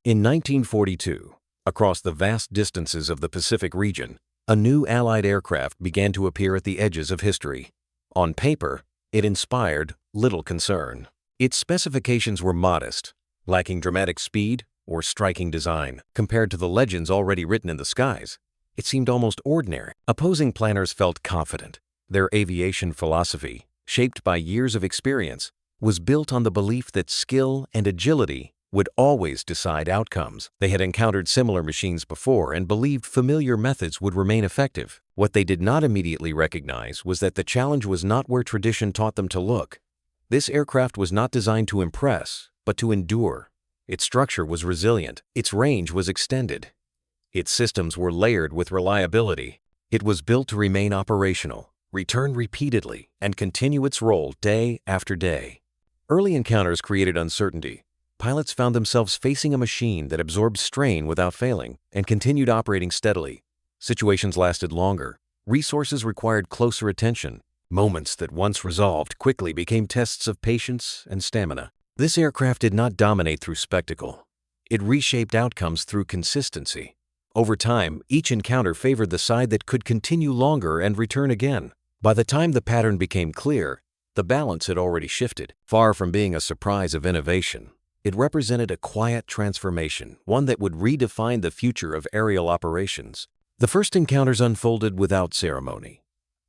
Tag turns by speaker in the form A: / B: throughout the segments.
A: In 1942, across the vast distances of the Pacific region, a new Allied aircraft began to appear at the edges of history. On paper, it inspired little concern. Its specifications were modest, lacking dramatic speed or striking design. Compared to the legends already written in the skies, it seemed almost ordinary. Opposing planners felt confident. Their aviation philosophy, shaped by years of experience, was built on the belief that skill and agility would always decide outcomes. They had encountered similar machines before and believed familiar methods would remain effective. What they did not immediately recognize was that the challenge was not where tradition taught them to look. This aircraft was not designed to impress, but to endure. Its structure was resilient. Its range was extended. Its systems were layered with reliability. It was built to remain operational, return repeatedly, and continue its role day after day. Early encounters created uncertainty. Pilots found themselves facing a machine that absorbed strain without failing and continued operating steadily. Situations lasted longer. Resources required closer attention. Moments that once resolved quickly became tests of patience and stamina. This aircraft did not dominate through spectacle. It reshaped outcomes through consistency. Over time, each encounter favored the side that could continue longer and return again. By the time the pattern became clear, the balance had already shifted. Far from being a surprise of innovation, it represented a quiet transformation, one that would redefine the future of aerial operations. The first encounters unfolded without ceremony.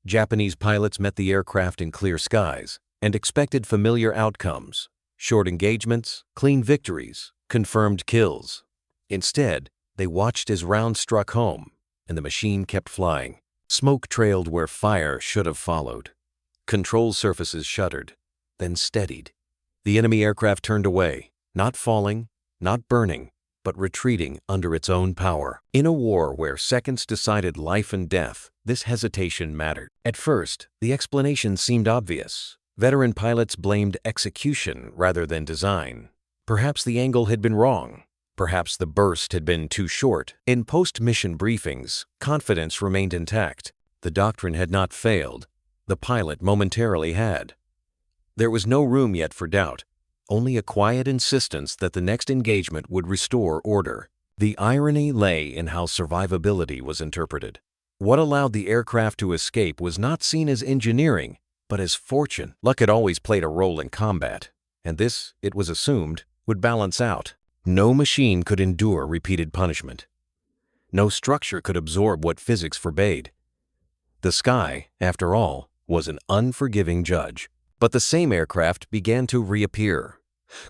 A: Japanese pilots met the aircraft in clear skies and expected familiar outcomes: short engagements, clean victories, confirmed kills. Instead, they watched as rounds struck home, and the machine kept flying. Smoke trailed where fire should have followed. Control surfaces shuddered, then steadied. The enemy aircraft turned away, not falling, not burning, but retreating under its own power. In a war where seconds decided life and death, this hesitation mattered. At first, the explanation seemed obvious. Veteran pilots blamed execution rather than design. Perhaps the angle had been wrong. Perhaps the burst had been too short. In post-mission briefings, confidence remained intact. The doctrine had not failed. The pilot momentarily had. There was no room yet for doubt, only a quiet insistence that the next engagement would restore order. The irony lay in how survivability was interpreted. What allowed the aircraft to escape was not seen as engineering, but as fortune. Luck had always played a role in combat, and this, it was assumed, would balance out. No machine could endure repeated punishment. No structure could absorb what physics forbade. The sky, after all, was an unforgiving judge. But the same aircraft began to reappear.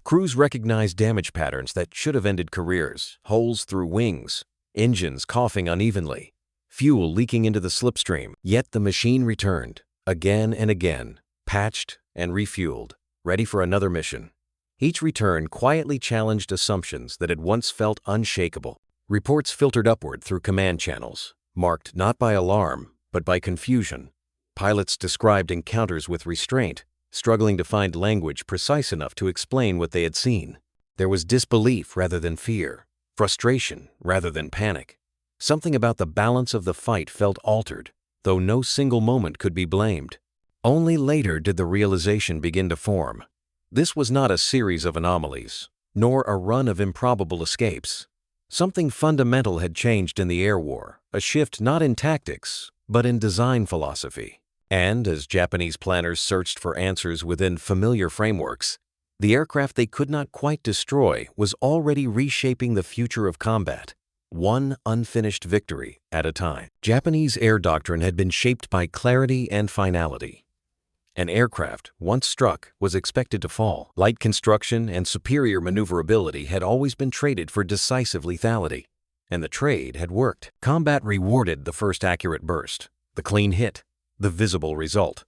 A: Crews recognized damage patterns that should have ended careers: holes through wings, engines coughing unevenly, fuel leaking into the slipstream. Yet the machine returned, again and again, patched and refueled, ready for another mission. Each return quietly challenged assumptions that had once felt unshakable. Reports filtered upward through command channels, marked not by alarm, but by confusion. Pilots described encounters with restraint, struggling to find language precise enough to explain what they had seen. There was disbelief rather than fear, frustration rather than panic. Something about the balance of the fight felt altered, though no single moment could be blamed. Only later did the realization begin to form. This was not a series of anomalies, nor a run of improbable escapes. Something fundamental had changed in the air war, a shift not in tactics, but in design philosophy. And as Japanese planners searched for answers within familiar frameworks, the aircraft they could not quite destroy was already reshaping the future of combat, one unfinished victory at a time. Japanese air doctrine had been shaped by clarity and finality. An aircraft, once struck, was expected to fall. Light construction and superior maneuverability had always been traded for decisive lethality, and the trade had worked. Combat rewarded the first accurate burst, the clean hit, the visible result.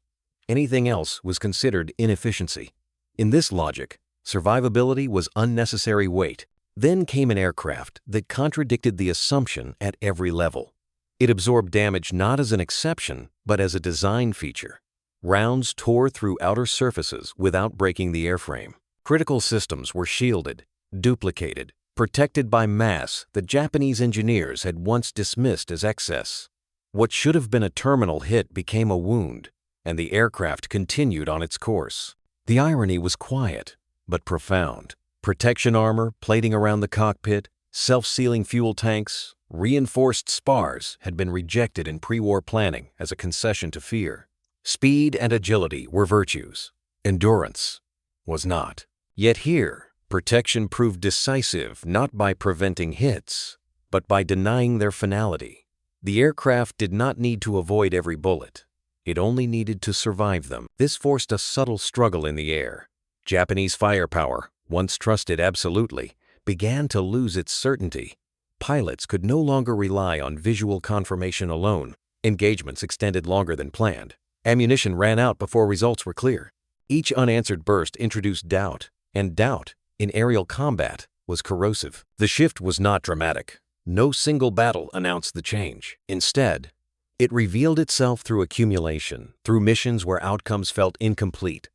A: Anything else was considered inefficiency. In this logic, survivability was unnecessary weight. Then came an aircraft that contradicted the assumption at every level. It absorbed damage not as an exception, but as a design feature. Rounds tore through outer surfaces without breaking the airframe. Critical systems were shielded, duplicated, protected by mass that Japanese engineers had once dismissed as excess. What should have been a terminal hit became a wound, and the aircraft continued on its course. The irony was quiet, but profound. Protection armor, plating around the cockpit, self-sealing fuel tanks, reinforced spars had been rejected in pre-war planning as a concession to fear. Speed and agility were virtues. Endurance was not. Yet here, protection proved decisive not by preventing hits, but by denying their finality. The aircraft did not need to avoid every bullet. It only needed to survive them. This forced a subtle struggle in the air. Japanese firepower, once trusted absolutely, began to lose its certainty. Pilots could no longer rely on visual confirmation alone. Engagements extended longer than planned. Ammunition ran out before results were clear. Each unanswered burst introduced doubt, and doubt, in aerial combat, was corrosive. The shift was not dramatic. No single battle announced the change. Instead, it revealed itself through accumulation, through missions where outcomes felt incomplete,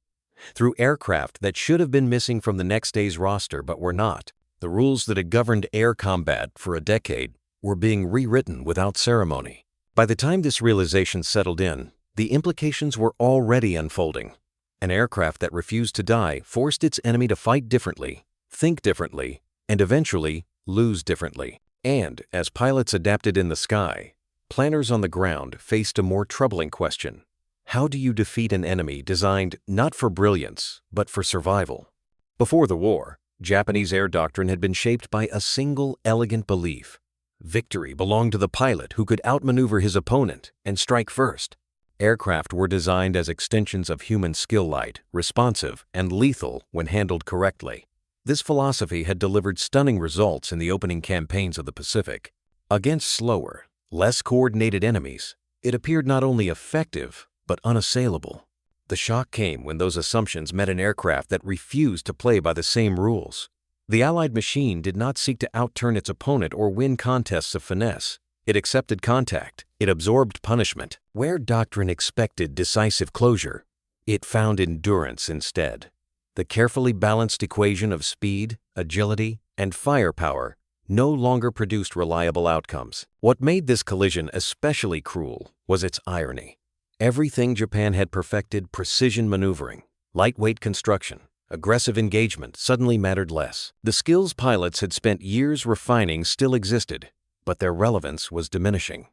A: through aircraft that should have been missing from the next day's roster but were not. The rules that had governed air combat for a decade were being rewritten without ceremony. By the time this realization settled in, the implications were already unfolding. An aircraft that refused to die forced its enemy to fight differently, think differently, and eventually lose differently. And as pilots adapted in the sky, planners on the ground faced a more troubling question. How do you defeat an enemy designed not for brilliance, but for survival? Before the war, Japanese air doctrine had been shaped by a single elegant belief. Victory belonged to the pilot who could outmaneuver his opponent and strike first. Aircraft were designed as extensions of human skill, light, responsive, and lethal when handled correctly. This philosophy had delivered stunning results in the opening campaigns of the Pacific. Against slower, less coordinated enemies, it appeared not only effective, but unassailable. The shock came when those assumptions met an aircraft that refused to play by the same rules. The Allied machine did not seek to outturn its opponent or win contests of finesse. It accepted contact. It absorbed punishment. Where doctrine expected decisive closure, it found endurance instead. The carefully balanced equation of speed, agility, and firepower no longer produced reliable outcomes. What made this collision especially cruel was its irony. Everything Japan had perfected, precision maneuvering, lightweight construction, aggressive engagement, suddenly mattered less. The skills pilots had spent years refining still existed, but their relevance was diminishing.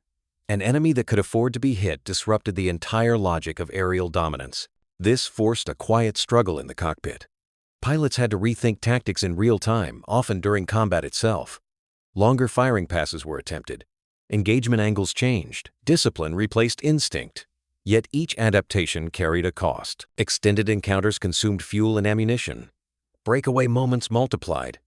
A: An enemy that could afford to be hit disrupted the entire logic of aerial dominance. This forced a quiet struggle in the cockpit. Pilots had to rethink tactics in real time, often during combat itself. Longer firing passes were attempted. Engagement angles changed. Discipline replaced instinct. Yet each adaptation carried a cost. Extended encounters consumed fuel and ammunition. Breakaway moments multiplied.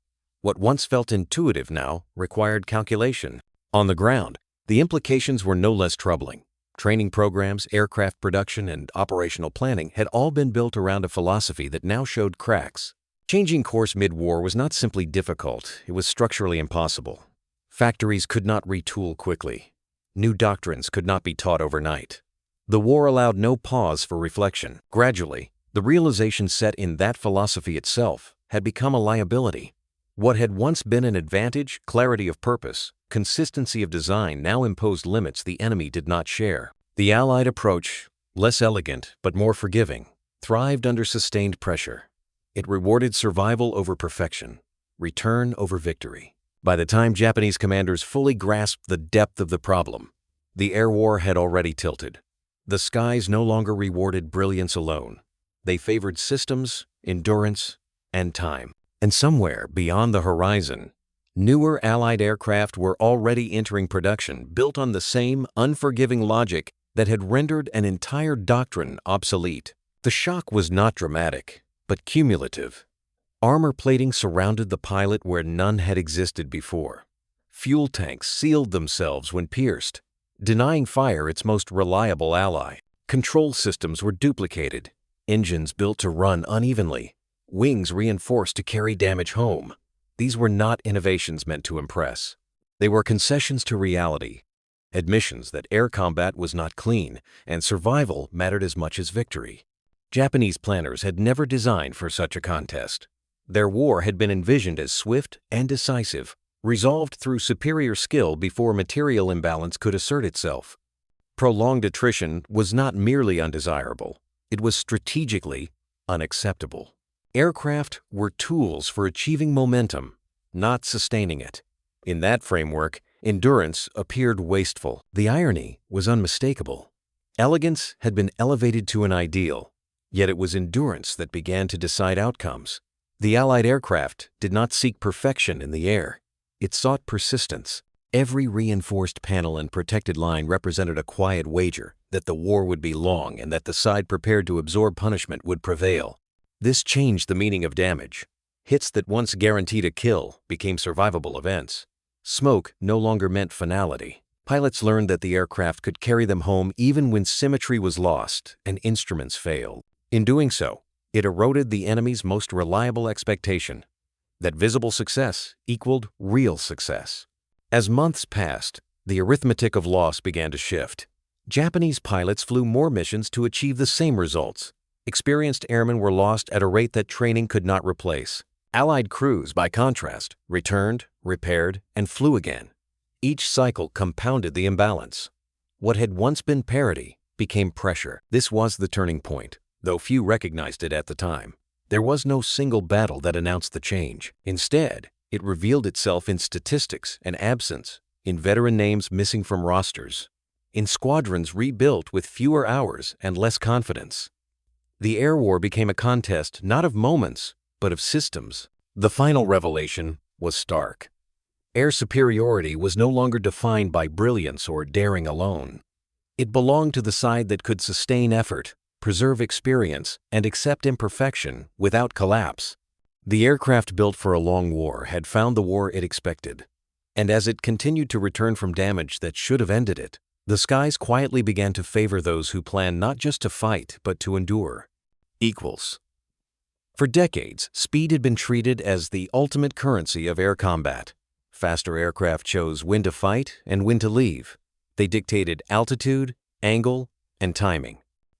A: What once felt intuitive now required calculation. On the ground, the implications were no less troubling. Training programs, aircraft production, and operational planning had all been built around a philosophy that now showed cracks. Changing course mid-war was not simply difficult, it was structurally impossible. Factories could not retool quickly. New doctrines could not be taught overnight. The war allowed no pause for reflection. Gradually, the realization set in that philosophy itself had become a liability. What had once been an advantage, clarity of purpose, consistency of design, now imposed limits the enemy did not share. The Allied approach, less elegant but more forgiving, thrived under sustained pressure. It rewarded survival over perfection, return over victory. By the time Japanese commanders fully grasped the depth of the problem, the air war had already tilted. The skies no longer rewarded brilliance alone. They favored systems, endurance, and time. And somewhere beyond the horizon, newer Allied aircraft were already entering production, built on the same unforgiving logic that had rendered an entire doctrine obsolete. The shock was not dramatic, but cumulative. Armor plating surrounded the pilot where none had existed before. Fuel tanks sealed themselves when pierced, denying fire its most reliable ally. Control systems were duplicated, engines built to run unevenly, wings reinforced to carry damage home. These were not innovations meant to impress. They were concessions to reality, admissions that air combat was not clean and survival mattered as much as victory. Japanese planners had never designed for such a contest. Their war had been envisioned as swift and decisive, resolved through superior skill before material imbalance could assert itself. Prolonged attrition was not merely undesirable, it was strategically unacceptable. Aircraft were tools for achieving momentum, not sustaining it. In that framework, endurance appeared wasteful. The irony was unmistakable. Elegance had been elevated to an ideal, yet it was endurance that began to decide outcomes. The Allied aircraft did not seek perfection in the air. It sought persistence. Every reinforced panel and protected line represented a quiet wager that the war would be long and that the side prepared to absorb punishment would prevail. This changed the meaning of damage. Hits that once guaranteed a kill became survivable events. Smoke no longer meant finality. Pilots learned that the aircraft could carry them home even when symmetry was lost and instruments failed. In doing so, it eroded the enemy's most reliable expectation, that visible success equaled real success. As months passed, the arithmetic of loss began to shift. Japanese pilots flew more missions to achieve the same results. Experienced airmen were lost at a rate that training could not replace. Allied crews, by contrast, returned, repaired, and flew again. Each cycle compounded the imbalance. What had once been parity became pressure. This was the turning point, though few recognized it at the time. There was no single battle that announced the change. Instead, it revealed itself in statistics and absence, in veteran names missing from rosters, in squadrons rebuilt with fewer hours and less confidence. The air war became a contest not of moments, but of systems. The final revelation was stark. Air superiority was no longer defined by brilliance or daring alone. It belonged to the side that could sustain effort, preserve experience, and accept imperfection without collapse. The aircraft built for a long war had found the war it expected, and as it continued to return from damage that should have ended it, the skies quietly began to favor those who planned not just to fight but to endure. Equals. For decades, speed had been treated as the ultimate currency of air combat. Faster aircraft chose when to fight and when to leave. They dictated altitude, angle, and timing.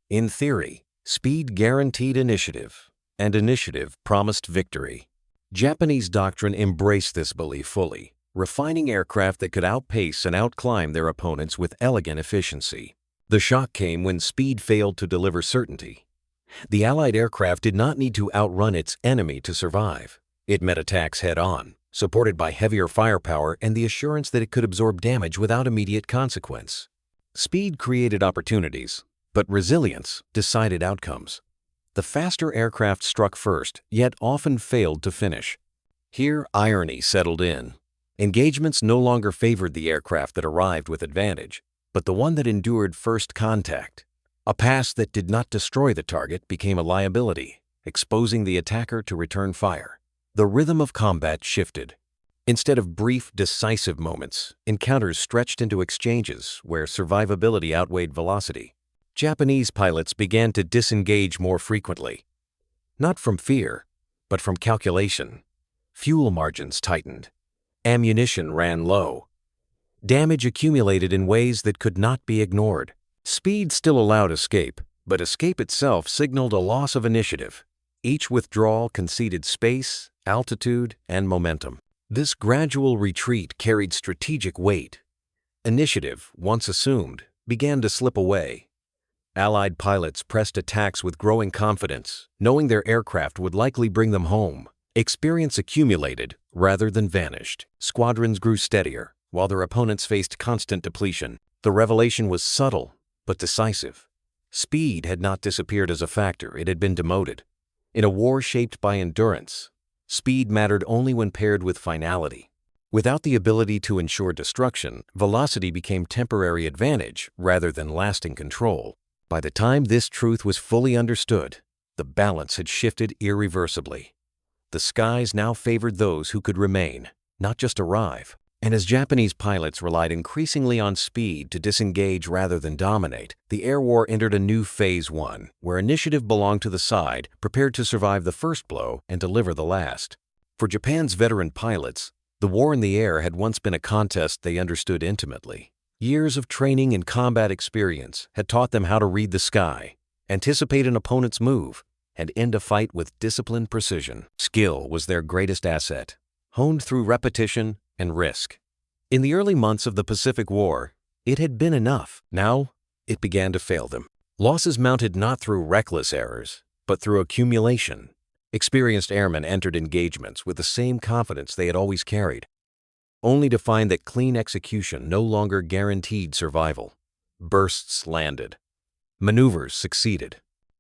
A: In theory, speed guaranteed initiative, and initiative promised victory. Japanese doctrine embraced this belief fully, refining aircraft that could outpace and outclimb their opponents with elegant efficiency. The shock came when speed failed to deliver certainty. The Allied aircraft did not need to outrun its enemy to survive. It met attacks head-on, supported by heavier firepower and the assurance that it could absorb damage without immediate consequence. Speed created opportunities, but resilience decided outcomes. The faster aircraft struck first, yet often failed to finish. Here, irony settled in. Engagements no longer favored the aircraft that arrived with advantage, but the one that endured first contact. A pass that did not destroy the target became a liability, exposing the attacker to return fire. The rhythm of combat shifted. Instead of brief, decisive moments, encounters stretched into exchanges where survivability outweighed velocity. Japanese pilots began to disengage more frequently. Not from fear, but from calculation. Fuel margins tightened. Ammunition ran low. Damage accumulated in ways that could not be ignored. Speed still allowed escape, but escape itself signaled a loss of initiative. Each withdrawal conceded space, altitude, and momentum. This gradual retreat carried strategic weight. Initiative, once assumed, began to slip away. Allied pilots pressed attacks with growing confidence, knowing their aircraft would likely bring them home. Experience accumulated rather than vanished. Squadrons grew steadier, while their opponents faced constant depletion. The revelation was subtle, but decisive. Speed had not disappeared as a factor, it had been demoted. In a war shaped by endurance, speed mattered only when paired with finality. Without the ability to ensure destruction, velocity became temporary advantage rather than lasting control. By the time this truth was fully understood, the balance had shifted irreversibly. The skies now favored those who could remain, not just arrive. And as Japanese pilots relied increasingly on speed to disengage rather than dominate, the air war entered a new phase one, where initiative belonged to the side prepared to survive the first blow and deliver the last. For Japan's veteran pilots, the war in the air had once been a contest they understood intimately. Years of training and combat experience had taught them how to read the sky, anticipate an opponent's move, and end a fight with disciplined precision. Skill was their greatest asset, honed through repetition and risk. In the early months of the Pacific War, it had been enough. Now, it began to fail them. Losses mounted not through reckless errors, but through accumulation. Experienced airmen entered engagements with the same confidence they had always carried, only to find that clean execution no longer guaranteed survival. Bursts landed. Maneuvers succeeded.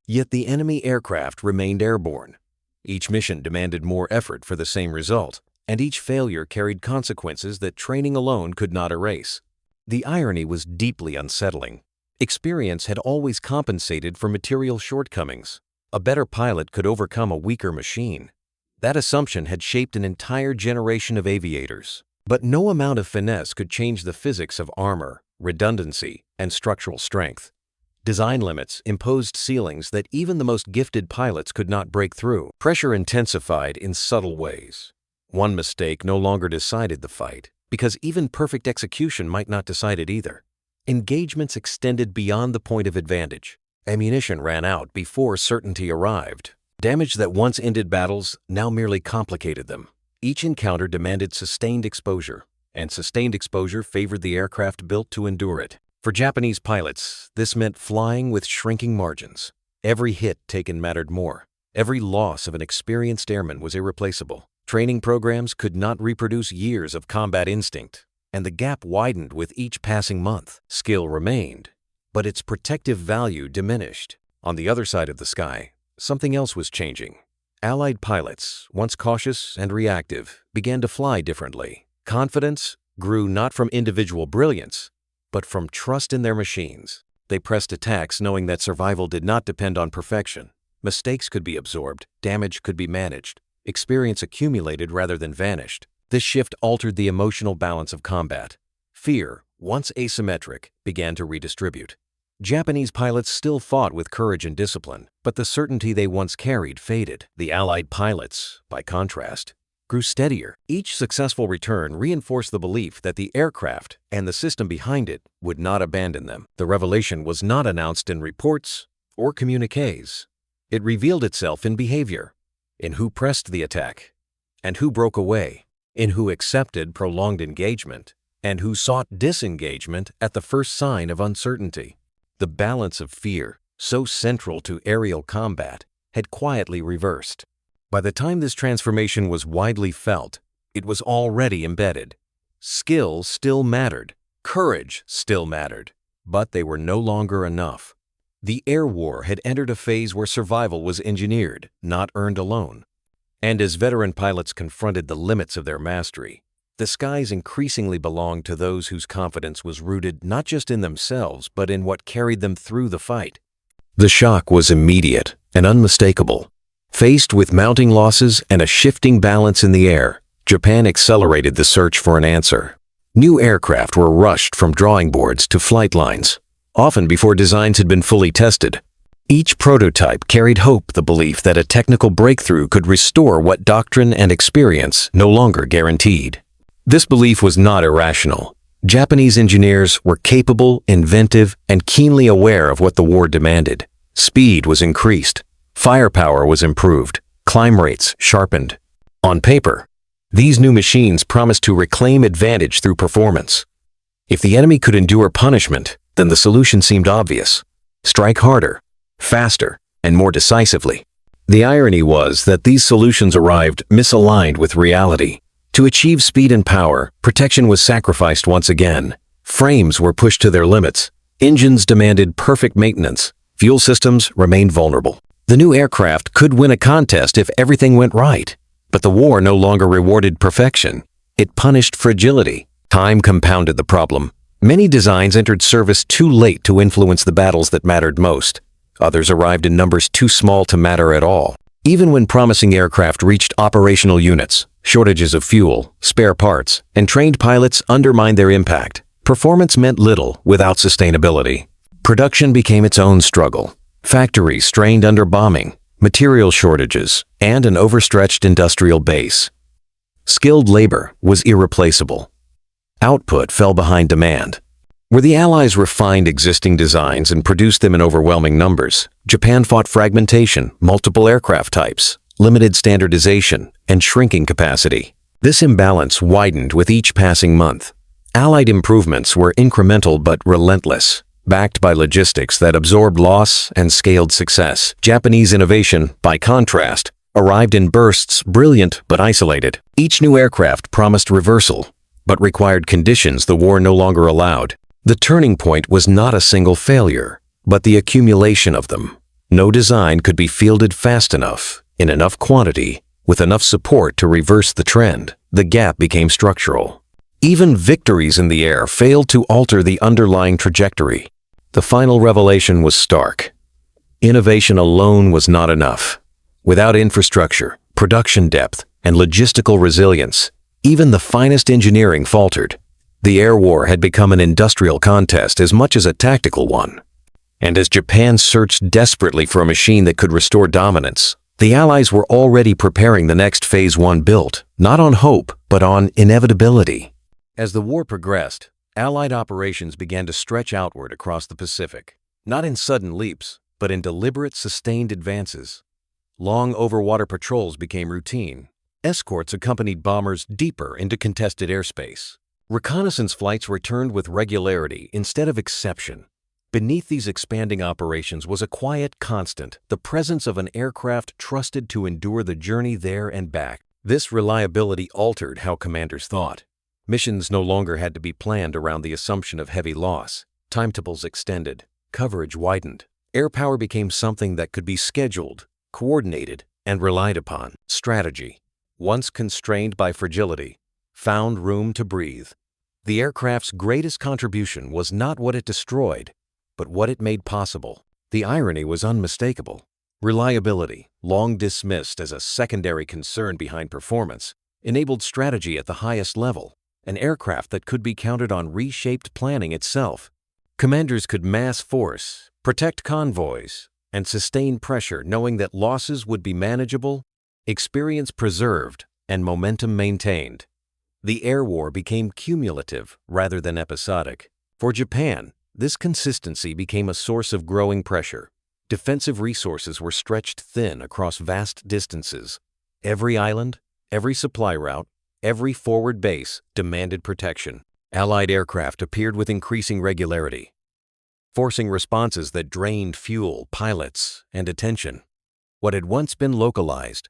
A: Yet the enemy aircraft remained airborne. Each mission demanded more effort for the same result, and each failure carried consequences that training alone could not erase. The irony was deeply unsettling. Experience had always compensated for material shortcomings. A better pilot could overcome a weaker machine. That assumption had shaped an entire generation of aviators. But no amount of finesse could change the physics of armor, redundancy, and structural strength. Design limits imposed ceilings that even the most gifted pilots could not break through. Pressure intensified in subtle ways. One mistake no longer decided the fight, because even perfect execution might not decide it either. Engagements extended beyond the point of advantage. Ammunition ran out before certainty arrived. Damage that once ended battles now merely complicated them. Each encounter demanded sustained exposure, and sustained exposure favored the aircraft built to endure it. For Japanese pilots, this meant flying with shrinking margins. Every hit taken mattered more. Every loss of an experienced airman was irreplaceable. Training programs could not reproduce years of combat instinct, and the gap widened with each passing month. Skill remained, but its protective value diminished. On the other side of the sky, something else was changing. Allied pilots, once cautious and reactive, began to fly differently. Confidence grew not from individual brilliance, but from trust in their machines. They pressed attacks knowing that survival did not depend on perfection. Mistakes could be absorbed, damage could be managed, experience accumulated rather than vanished. This shift altered the emotional balance of combat. Fear, once asymmetric, began to redistribute. Japanese pilots still fought with courage and discipline, but the certainty they once carried faded. The Allied pilots, by contrast, grew steadier. Each successful return reinforced the belief that the aircraft and the system behind it would not abandon them. The revelation was not announced in reports or communiques. It revealed itself in behavior, in who pressed the attack and who broke away, in who accepted prolonged engagement and who sought disengagement at the first sign of uncertainty. The balance of fear, so central to aerial combat, had quietly reversed. By the time this transformation was widely felt, it was already embedded. Skill still mattered, courage still mattered, but they were no longer enough. The air war had entered a phase where survival was engineered, not earned alone. And as veteran pilots confronted the limits of their mastery, the skies increasingly belonged to those whose confidence was rooted not just in themselves, but in what carried them through the fight. The shock was immediate and unmistakable. Faced with mounting losses and a shifting balance in the air, Japan accelerated the search for an answer. New aircraft were rushed from drawing boards to flight lines, often before designs had been fully tested. Each prototype carried hope, the belief that a technical breakthrough could restore what doctrine and experience no longer guaranteed. This belief was not irrational. Japanese engineers were capable, inventive, and keenly aware of what the war demanded. Speed was increased. Firepower was improved, climb rates sharpened. On paper, these new machines promised to reclaim advantage through performance. If the enemy could endure punishment, then the solution seemed obvious. Strike harder, faster, and more decisively. The irony was that these solutions arrived misaligned with reality. To achieve speed and power, protection was sacrificed once again. Frames were pushed to their limits. Engines demanded perfect maintenance. Fuel systems remained vulnerable. The new aircraft could win a contest if everything went right, but the war no longer rewarded perfection. It punished fragility. Time compounded the problem. Many designs entered service too late to influence the battles that mattered most. Others arrived in numbers too small to matter at all. Even when promising aircraft reached operational units, shortages of fuel, spare parts, and trained pilots undermined their impact. Performance meant little without sustainability. Production became its own struggle. Factories strained under bombing, material shortages, and an overstretched industrial base. Skilled labor was irreplaceable. Output fell behind demand. Where the Allies refined existing designs and produced them in overwhelming numbers, Japan fought fragmentation, multiple aircraft types, limited standardization, and shrinking capacity. This imbalance widened with each passing month. Allied improvements were incremental but relentless, backed by logistics that absorbed loss and scaled success. Japanese innovation, by contrast, arrived in bursts, brilliant but isolated. Each new aircraft promised reversal, but required conditions the war no longer allowed. The turning point was not a single failure, but the accumulation of them. No design could be fielded fast enough, in enough quantity, with enough support to reverse the trend. The gap became structural. Even victories in the air failed to alter the underlying trajectory. The final revelation was stark. Innovation alone was not enough. Without infrastructure, production depth, and logistical resilience, even the finest engineering faltered. The air war had become an industrial contest as much as a tactical one. And as Japan searched desperately for a machine that could restore dominance, the Allies were already preparing the next Phase 1 built, not on hope, but on inevitability. As the war progressed, Allied operations began to stretch outward across the Pacific, not in sudden leaps, but in deliberate, sustained advances. Long overwater patrols became routine. Escorts accompanied bombers deeper into contested airspace. Reconnaissance flights returned with regularity instead of exception. Beneath these expanding operations was a quiet constant, the presence of an aircraft trusted to endure the journey there and back. This reliability altered how commanders thought. Missions no longer had to be planned around the assumption of heavy loss. Timetables extended, coverage widened. Air power became something that could be scheduled, coordinated, and relied upon. Strategy, once constrained by fragility, found room to breathe. The aircraft's greatest contribution was not what it destroyed, but what it made possible. The irony was unmistakable. Reliability, long dismissed as a secondary concern behind performance, enabled strategy at the highest level. An aircraft that could be counted on reshaped planning itself. Commanders could mass force, protect convoys, and sustain pressure knowing that losses would be manageable, experience preserved, and momentum maintained. The air war became cumulative rather than episodic. For Japan, this consistency became a source of growing pressure. Defensive resources were stretched thin across vast distances. Every island, every supply route, every forward base demanded protection. Allied aircraft appeared with increasing regularity, forcing responses that drained fuel, pilots, and attention. What had once been localized,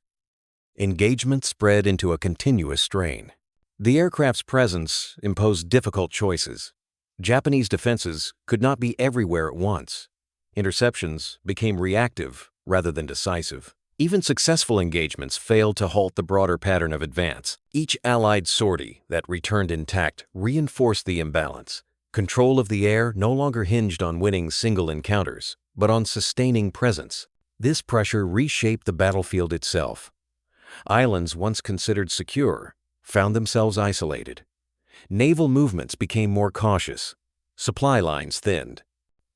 A: engagement spread into a continuous strain. The aircraft's presence imposed difficult choices. Japanese defenses could not be everywhere at once. Interceptions became reactive rather than decisive. Even successful engagements failed to halt the broader pattern of advance. Each Allied sortie that returned intact reinforced the imbalance. Control of the air no longer hinged on winning single encounters, but on sustaining presence. This pressure reshaped the battlefield itself. Islands once considered secure found themselves isolated. Naval movements became more cautious. Supply lines thinned.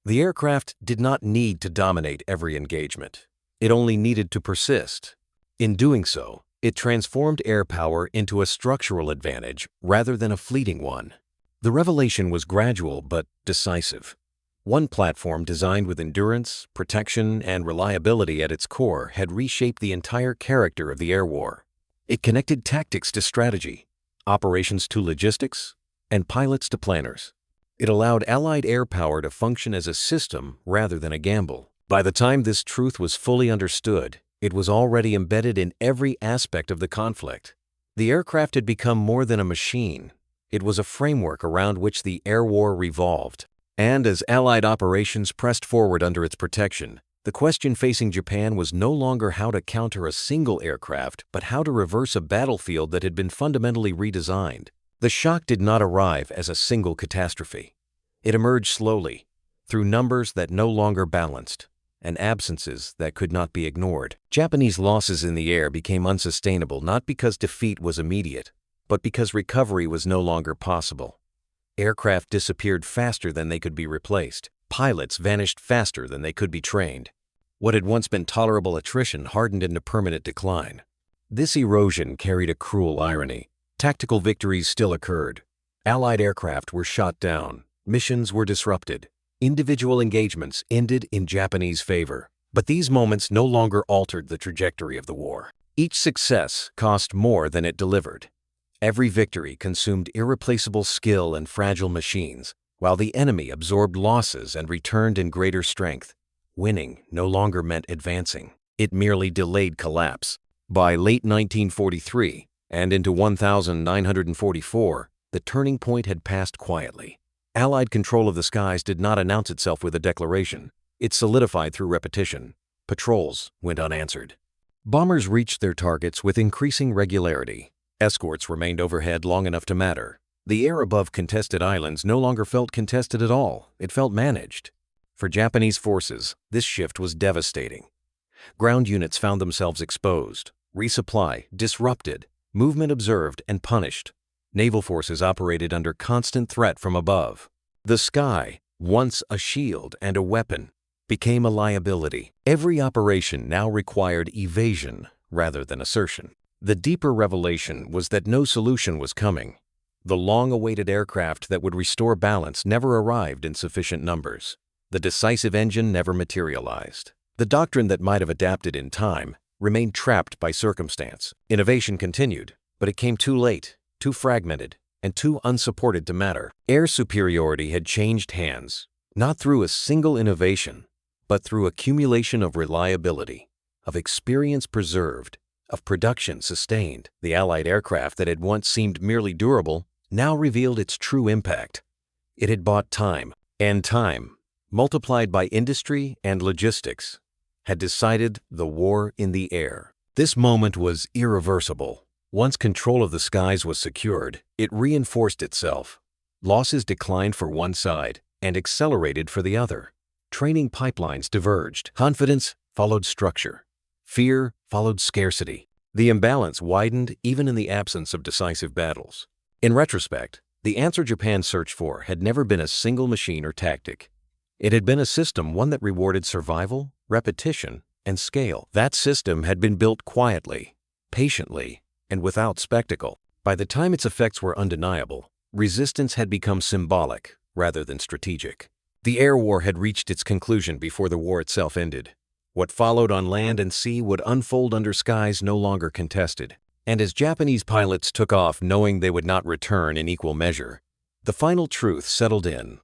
A: The aircraft did not need to dominate every engagement. It only needed to persist. In doing so, it transformed air power into a structural advantage rather than a fleeting one. The revelation was gradual but decisive. One platform designed with endurance, protection, and reliability at its core had reshaped the entire character of the air war. It connected tactics to strategy, operations to logistics, and pilots to planners. It allowed Allied air power to function as a system rather than a gamble. By the time this truth was fully understood, it was already embedded in every aspect of the conflict. The aircraft had become more than a machine. It was a framework around which the air war revolved. And as Allied operations pressed forward under its protection, the question facing Japan was no longer how to counter a single aircraft, but how to reverse a battlefield that had been fundamentally redesigned. The shock did not arrive as a single catastrophe. It emerged slowly, through numbers that no longer balanced, and absences that could not be ignored. Japanese losses in the air became unsustainable not because defeat was immediate, but because recovery was no longer possible. Aircraft disappeared faster than they could be replaced. Pilots vanished faster than they could be trained. What had once been tolerable attrition hardened into permanent decline. This erosion carried a cruel irony. Tactical victories still occurred. Allied aircraft were shot down. Missions were disrupted. Individual engagements ended in Japanese favor. But these moments no longer altered the trajectory of the war. Each success cost more than it delivered. Every victory consumed irreplaceable skill and fragile machines, while the enemy absorbed losses and returned in greater strength. Winning no longer meant advancing. It merely delayed collapse. By late 1943 and into 1944, the turning point had passed quietly. Allied control of the skies did not announce itself with a declaration. It solidified through repetition. Patrols went unanswered. Bombers reached their targets with increasing regularity. Escorts remained overhead long enough to matter. The air above contested islands no longer felt contested at all. It felt managed. For Japanese forces, this shift was devastating. Ground units found themselves exposed, resupply disrupted, movement observed and punished. Naval forces operated under constant threat from above. The sky, once a shield and a weapon, became a liability. Every operation now required evasion rather than assertion. The deeper revelation was that no solution was coming. The long-awaited aircraft that would restore balance never arrived in sufficient numbers. The decisive engine never materialized. The doctrine that might have adapted in time remained trapped by circumstance. Innovation continued, but it came too late, too fragmented, and too unsupported to matter. Air superiority had changed hands, not through a single innovation, but through accumulation of reliability, of experience preserved, of production sustained. The Allied aircraft that had once seemed merely durable now revealed its true impact. It had bought time, and time, multiplied by industry and logistics, had decided the war in the air. This moment was irreversible. Once control of the skies was secured, it reinforced itself. Losses declined for one side and accelerated for the other. Training pipelines diverged. Confidence followed structure. Fear followed scarcity. The imbalance widened even in the absence of decisive battles. In retrospect, the answer Japan searched for had never been a single machine or tactic. It had been a system, one that rewarded survival, repetition, and scale. That system had been built quietly, patiently, and without spectacle. By the time its effects were undeniable, resistance had become symbolic rather than strategic. The air war had reached its conclusion before the war itself ended. What followed on land and sea would unfold under skies no longer contested. And as Japanese pilots took off knowing they would not return in equal measure, the final truth settled in.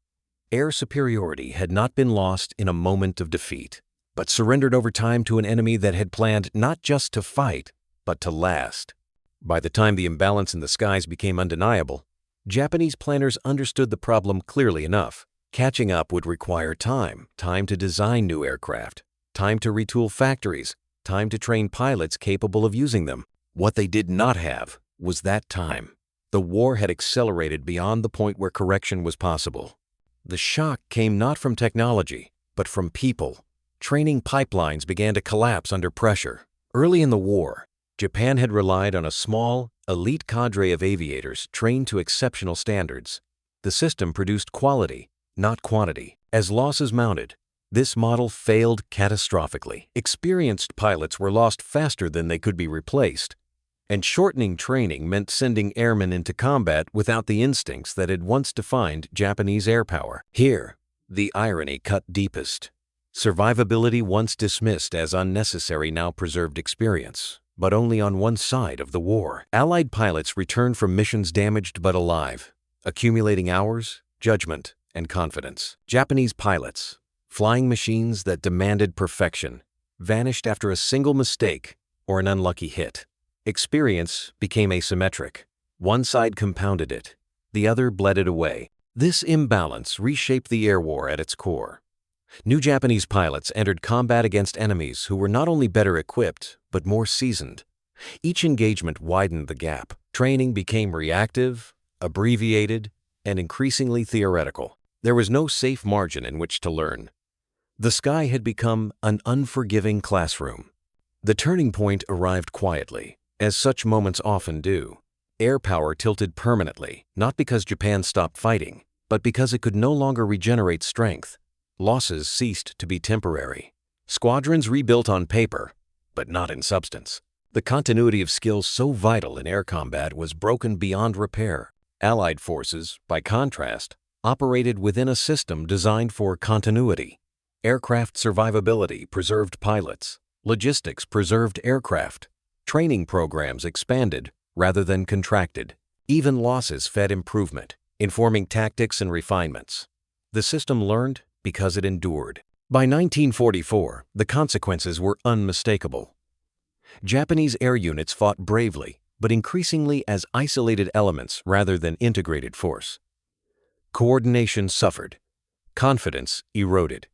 A: Air superiority had not been lost in a moment of defeat, but surrendered over time to an enemy that had planned not just to fight, but to last. By the time the imbalance in the skies became undeniable, Japanese planners understood the problem clearly enough. Catching up would require time to design new aircraft, time to retool factories, time to train pilots capable of using them. What they did not have was that time. The war had accelerated beyond the point where correction was possible. The shock came not from technology, but from people. Training pipelines began to collapse under pressure. Early in the war, Japan had relied on a small, elite cadre of aviators trained to exceptional standards. The system produced quality, not quantity. As losses mounted, this model failed catastrophically. Experienced pilots were lost faster than they could be replaced, and shortening training meant sending airmen into combat without the instincts that had once defined Japanese air power. Here, the irony cut deepest. Survivability, once dismissed as unnecessary, now preserved experience, but only on one side of the war. Allied pilots returned from missions damaged but alive, accumulating hours, judgment, and confidence. Japanese pilots, flying machines that demanded perfection, vanished after a single mistake or an unlucky hit. Experience became asymmetric. One side compounded it, the other bled it away. This imbalance reshaped the air war at its core. New Japanese pilots entered combat against enemies who were not only better equipped, but more seasoned. Each engagement widened the gap. Training became reactive, abbreviated, and increasingly theoretical. There was no safe margin in which to learn. The sky had become an unforgiving classroom. The turning point arrived quietly, as such moments often do. Air power tilted permanently, not because Japan stopped fighting, but because it could no longer regenerate strength. Losses ceased to be temporary. Squadrons rebuilt on paper, but not in substance. The continuity of skills so vital in air combat was broken beyond repair. Allied forces, by contrast, operated within a system designed for continuity. Aircraft survivability preserved pilots. Logistics preserved aircraft. Training programs expanded rather than contracted. Even losses fed improvement, informing tactics and refinements. The system learned because it endured. By 1944, the consequences were unmistakable. Japanese air units fought bravely, but increasingly as isolated elements rather than integrated force. Coordination suffered. Confidence eroded.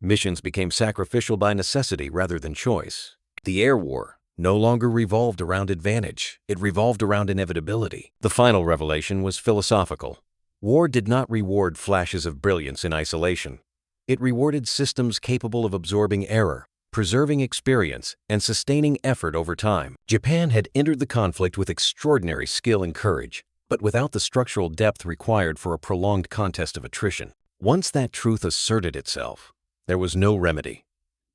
A: Missions became sacrificial by necessity rather than choice. The air war no longer revolved around advantage, it revolved around inevitability. The final revelation was philosophical. War did not reward flashes of brilliance in isolation. It rewarded systems capable of absorbing error, preserving experience, and sustaining effort over time. Japan had entered the conflict with extraordinary skill and courage, but without the structural depth required for a prolonged contest of attrition. Once that truth asserted itself, there was no remedy.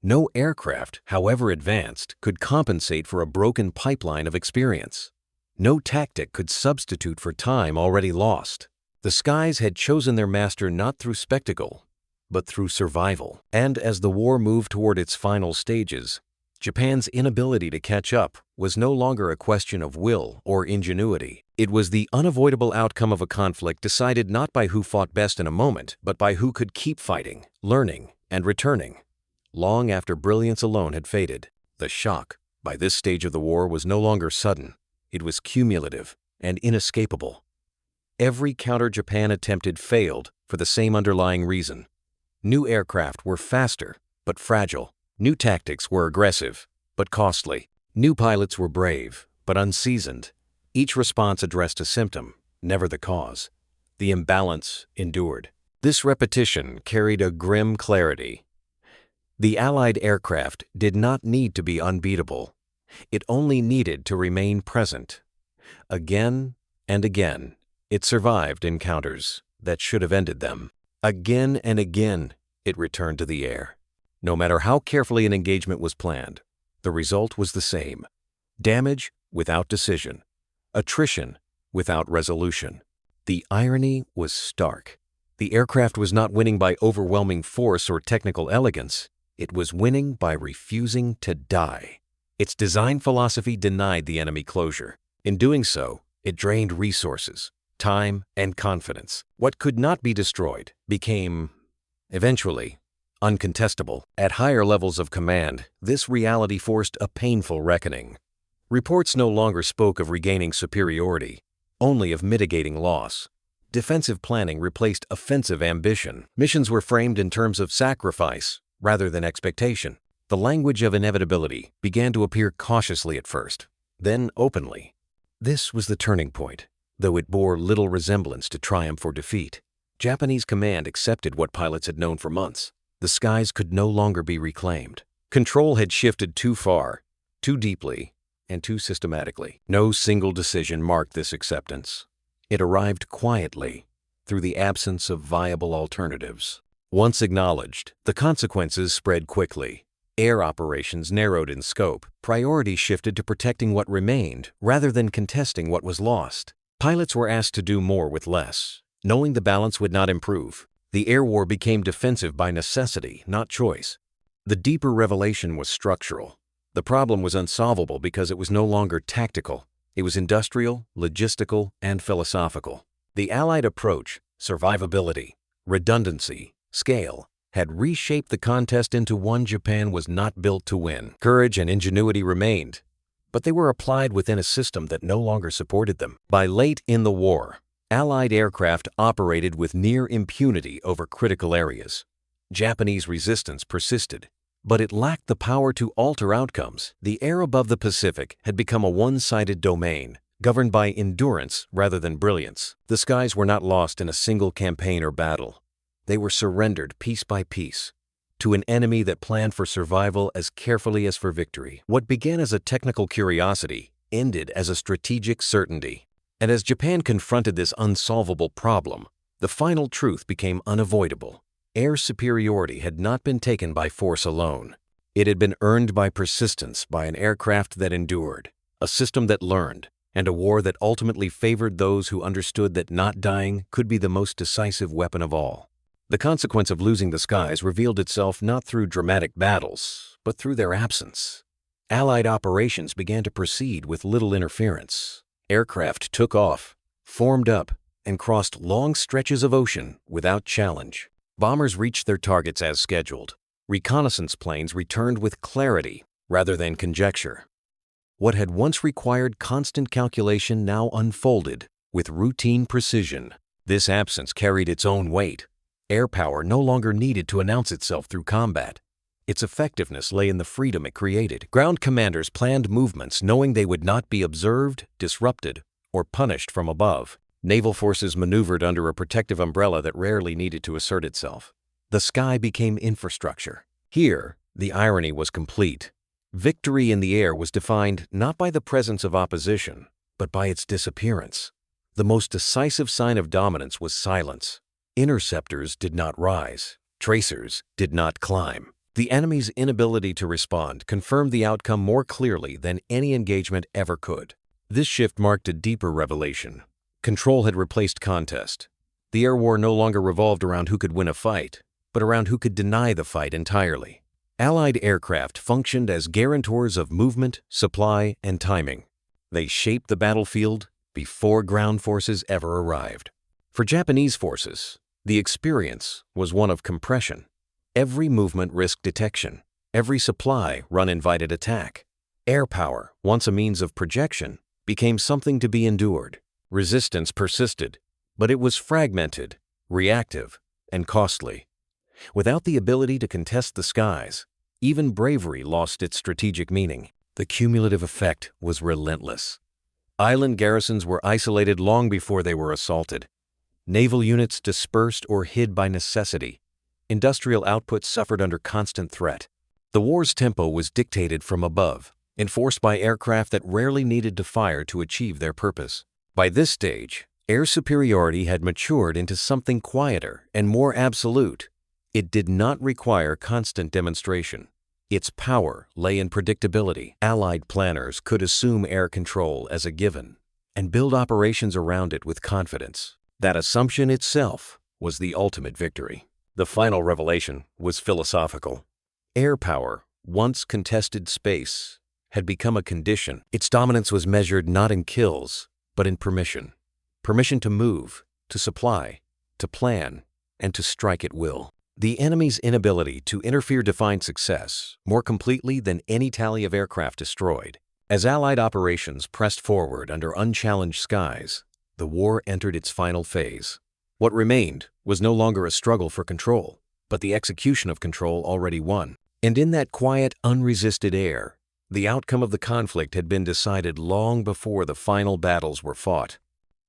A: No aircraft, however advanced, could compensate for a broken pipeline of experience. No tactic could substitute for time already lost. The skies had chosen their master not through spectacle, but through survival. And as the war moved toward its final stages, Japan's inability to catch up was no longer a question of will or ingenuity. It was the unavoidable outcome of a conflict decided not by who fought best in a moment, but by who could keep fighting, learning, and returning. Long after brilliance alone had faded, the shock, by this stage of the war, was no longer sudden. It was cumulative and inescapable. Every counter Japan attempted failed for the same underlying reason. New aircraft were faster, but fragile. New tactics were aggressive, but costly. New pilots were brave, but unseasoned. Each response addressed a symptom, never the cause. The imbalance endured. This repetition carried a grim clarity. The Allied aircraft did not need to be unbeatable. It only needed to remain present. Again and again, it survived encounters that should have ended them. Again and again, it returned to the air. No matter how carefully an engagement was planned, the result was the same. Damage without decision. Attrition without resolution. The irony was stark. The aircraft was not winning by overwhelming force or technical elegance. It was winning by refusing to die. Its design philosophy denied the enemy closure. In doing so, it drained resources, time, and confidence. What could not be destroyed became, eventually, uncontestable. At higher levels of command, this reality forced a painful reckoning. Reports no longer spoke of regaining superiority, only of mitigating loss. Defensive planning replaced offensive ambition. Missions were framed in terms of sacrifice rather than expectation. The language of inevitability began to appear cautiously at first, then openly. This was the turning point, though it bore little resemblance to triumph or defeat. Japanese command accepted what pilots had known for months. The skies could no longer be reclaimed. Control had shifted too far, too deeply, and too systematically. No single decision marked this acceptance. It arrived quietly, through the absence of viable alternatives. Once acknowledged, the consequences spread quickly. Air operations narrowed in scope. Priority shifted to protecting what remained rather than contesting what was lost. Pilots were asked to do more with less, knowing the balance would not improve. The air war became defensive by necessity, not choice. The deeper revelation was structural. The problem was unsolvable because it was no longer tactical. It was industrial, logistical, and philosophical. The Allied approach, survivability, redundancy, scale, had reshaped the contest into one Japan was not built to win. Courage and ingenuity remained, but they were applied within a system that no longer supported them. By late in the war, Allied aircraft operated with near impunity over critical areas. Japanese resistance persisted, but it lacked the power to alter outcomes. The air above the Pacific had become a one-sided domain, governed by endurance rather than brilliance. The skies were not lost in a single campaign or battle. They were surrendered piece by piece to an enemy that planned for survival as carefully as for victory. What began as a technical curiosity ended as a strategic certainty. And as Japan confronted this unsolvable problem, the final truth became unavoidable. Air superiority had not been taken by force alone. It had been earned by persistence, by an aircraft that endured, a system that learned, and a war that ultimately favored those who understood that not dying could be the most decisive weapon of all. The consequence of losing the skies revealed itself not through dramatic battles, but through their absence. Allied operations began to proceed with little interference. Aircraft took off, formed up, and crossed long stretches of ocean without challenge. Bombers reached their targets as scheduled. Reconnaissance planes returned with clarity rather than conjecture. What had once required constant calculation now unfolded with routine precision. This absence carried its own weight. Air power no longer needed to announce itself through combat. Its effectiveness lay in the freedom it created. Ground commanders planned movements knowing they would not be observed, disrupted, or punished from above. Naval forces maneuvered under a protective umbrella that rarely needed to assert itself. The sky became infrastructure. Here, the irony was complete. Victory in the air was defined not by the presence of opposition, but by its disappearance. The most decisive sign of dominance was silence. Interceptors did not rise. Tracers did not climb. The enemy's inability to respond confirmed the outcome more clearly than any engagement ever could. This shift marked a deeper revelation. Control had replaced contest. The air war no longer revolved around who could win a fight, but around who could deny the fight entirely. Allied aircraft functioned as guarantors of movement, supply, and timing. They shaped the battlefield before ground forces ever arrived. For Japanese forces, the experience was one of compression. Every movement risked detection. Every supply run invited attack. Air power, once a means of projection, became something to be endured. Resistance persisted, but it was fragmented, reactive, and costly. Without the ability to contest the skies, even bravery lost its strategic meaning. The cumulative effect was relentless. Island garrisons were isolated long before they were assaulted. Naval units dispersed or hid by necessity. Industrial output suffered under constant threat. The war's tempo was dictated from above, enforced by aircraft that rarely needed to fire to achieve their purpose. By this stage, air superiority had matured into something quieter and more absolute. It did not require constant demonstration. Its power lay in predictability. Allied planners could assume air control as a given and build operations around it with confidence. That assumption itself was the ultimate victory. The final revelation was philosophical. Air power, once contested space, had become a condition. Its dominance was measured not in kills, but in permission. Permission to move, to supply, to plan, and to strike at will. The enemy's inability to interfere defined success more completely than any tally of aircraft destroyed. As Allied operations pressed forward under unchallenged skies, the war entered its final phase. What remained was no longer a struggle for control, but the execution of control already won. And in that quiet, unresisted air, the outcome of the conflict had been decided long before the final battles were fought.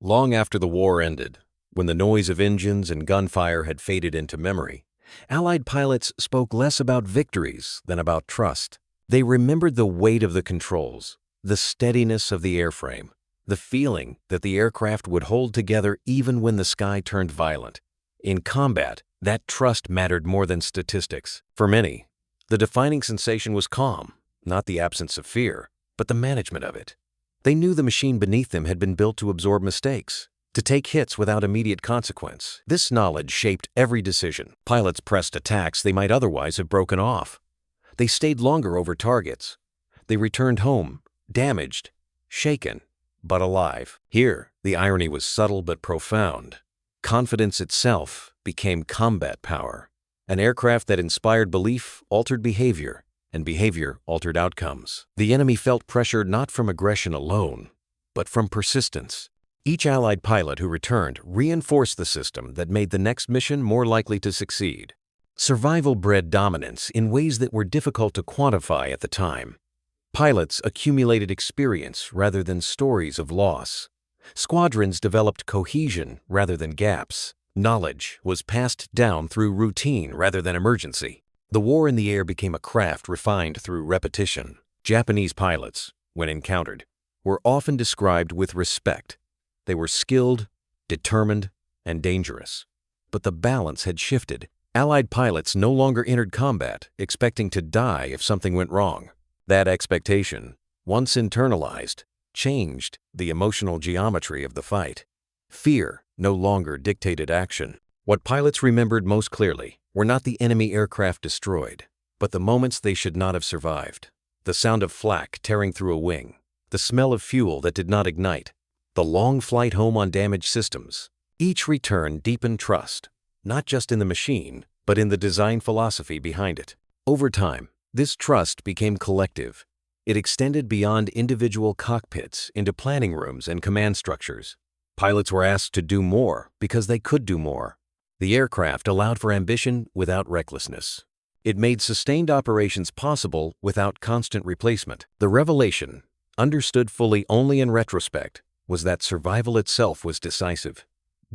A: Long after the war ended, when the noise of engines and gunfire had faded into memory, Allied pilots spoke less about victories than about trust. They remembered the weight of the controls, the steadiness of the airframe, the feeling that the aircraft would hold together even when the sky turned violent. In combat, that trust mattered more than statistics. For many, the defining sensation was calm, not the absence of fear, but the management of it. They knew the machine beneath them had been built to absorb mistakes, to take hits without immediate consequence. This knowledge shaped every decision. Pilots pressed attacks they might otherwise have broken off. They stayed longer over targets. They returned home, damaged, shaken, but alive. Here, the irony was subtle but profound. Confidence itself became combat power. An aircraft that inspired belief altered behavior, and behavior altered outcomes. The enemy felt pressure not from aggression alone, but from persistence. Each Allied pilot who returned reinforced the system that made the next mission more likely to succeed. Survival bred dominance in ways that were difficult to quantify at the time. Pilots accumulated experience rather than stories of loss. Squadrons developed cohesion rather than gaps. Knowledge was passed down through routine rather than emergency. The war in the air became a craft refined through repetition. Japanese pilots, when encountered, were often described with respect. They were skilled, determined, and dangerous. But the balance had shifted. Allied pilots no longer entered combat expecting to die if something went wrong. That expectation, once internalized, changed the emotional geometry of the fight. Fear no longer dictated action. What pilots remembered most clearly were not the enemy aircraft destroyed, but the moments they should not have survived. The sound of flak tearing through a wing, the smell of fuel that did not ignite, the long flight home on damaged systems. Each return deepened trust, not just in the machine, but in the design philosophy behind it. Over time, this trust became collective. It extended beyond individual cockpits into planning rooms and command structures. Pilots were asked to do more because they could do more. The aircraft allowed for ambition without recklessness. It made sustained operations possible without constant replacement. The revelation, understood fully only in retrospect, was that survival itself was decisive.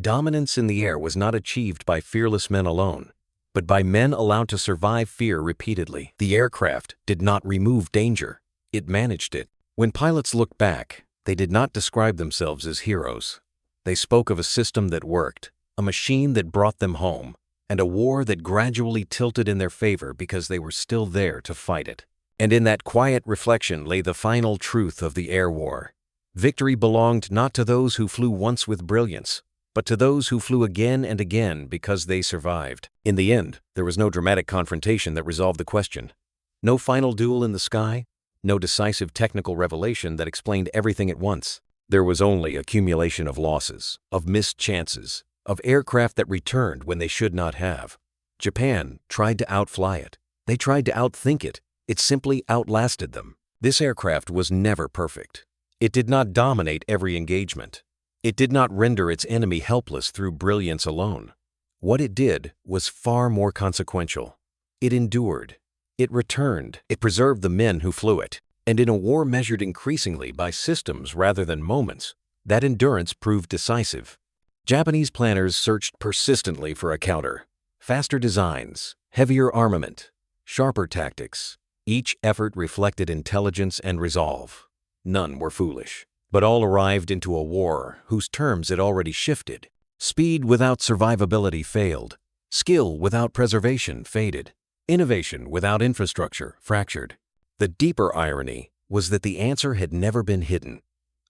A: Dominance in the air was not achieved by fearless men alone, but by men allowed to survive fear repeatedly. The aircraft did not remove danger. It managed it. When pilots looked back, they did not describe themselves as heroes. They spoke of a system that worked, a machine that brought them home, and a war that gradually tilted in their favor because they were still there to fight it. And in that quiet reflection lay the final truth of the air war. Victory belonged not to those who flew once with brilliance, but to those who flew again and again because they survived. In the end, there was no dramatic confrontation that resolved the question. No final duel in the sky, no decisive technical revelation that explained everything at once. There was only accumulation of losses, of missed chances, of aircraft that returned when they should not have. Japan tried to outfly it. They tried to outthink it. It simply outlasted them. This aircraft was never perfect. It did not dominate every engagement. It did not render its enemy helpless through brilliance alone. What it did was far more consequential. It endured. It returned. It preserved the men who flew it. And in a war measured increasingly by systems rather than moments, that endurance proved decisive. Japanese planners searched persistently for a counter. Faster designs, heavier armament, sharper tactics. Each effort reflected intelligence and resolve. None were foolish, but all arrived into a war whose terms had already shifted. Speed without survivability failed. Skill without preservation faded. Innovation without infrastructure fractured. The deeper irony was that the answer had never been hidden.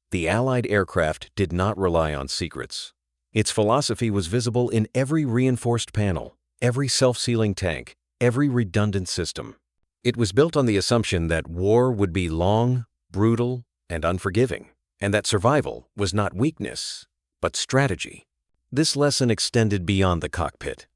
A: The Allied aircraft did not rely on secrets. Its philosophy was visible in every reinforced panel, every self-sealing tank, every redundant system. It was built on the assumption that war would be long, brutal, and unforgiving, and that survival was not weakness, but strategy. This lesson extended beyond the cockpit.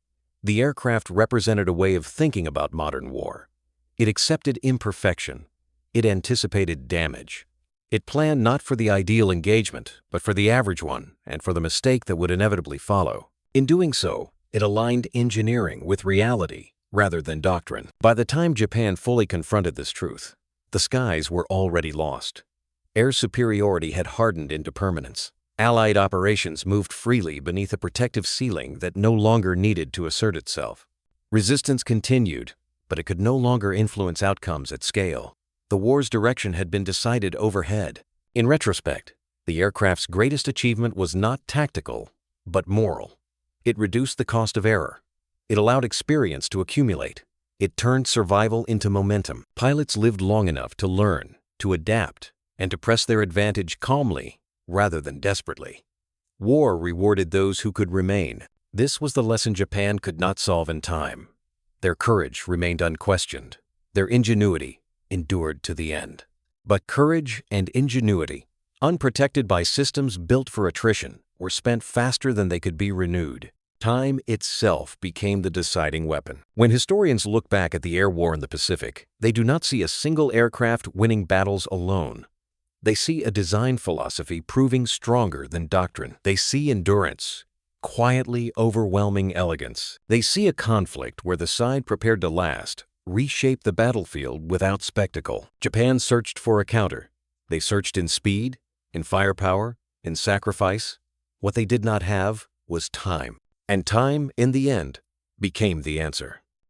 A: The aircraft represented a way of thinking about modern war. It accepted imperfection. It anticipated damage. It planned not for the ideal engagement, but for the average one and for the mistake that would inevitably follow. In doing so, it aligned engineering with reality rather than doctrine. By the time Japan fully confronted this truth, the skies were already lost. Air superiority had hardened into permanence. Allied operations moved freely beneath a protective ceiling that no longer needed to assert itself. Resistance continued, but it could no longer influence outcomes at scale. The war's direction had been decided overhead. In retrospect, the aircraft's greatest achievement was not tactical, but moral. It reduced the cost of error. It allowed experience to accumulate. It turned survival into momentum. Pilots lived long enough to learn, to adapt, and to press their advantage calmly rather than desperately. War rewarded those who could remain. This was the lesson Japan could not solve in time. Their courage remained unquestioned. Their ingenuity endured to the end. But courage and ingenuity, unprotected by systems built for attrition, were spent faster than they could be renewed. Time itself became the deciding weapon. When historians look back at the air war in the Pacific, they do not see a single aircraft winning battles alone. They see a design philosophy proving stronger than doctrine. They see endurance, quietly overwhelming elegance. They see a conflict where the side prepared to last reshaped the battlefield without spectacle. Japan searched for a counter. They searched in speed, in firepower, in sacrifice. What they did not have was time. And time, in the end, became the answer.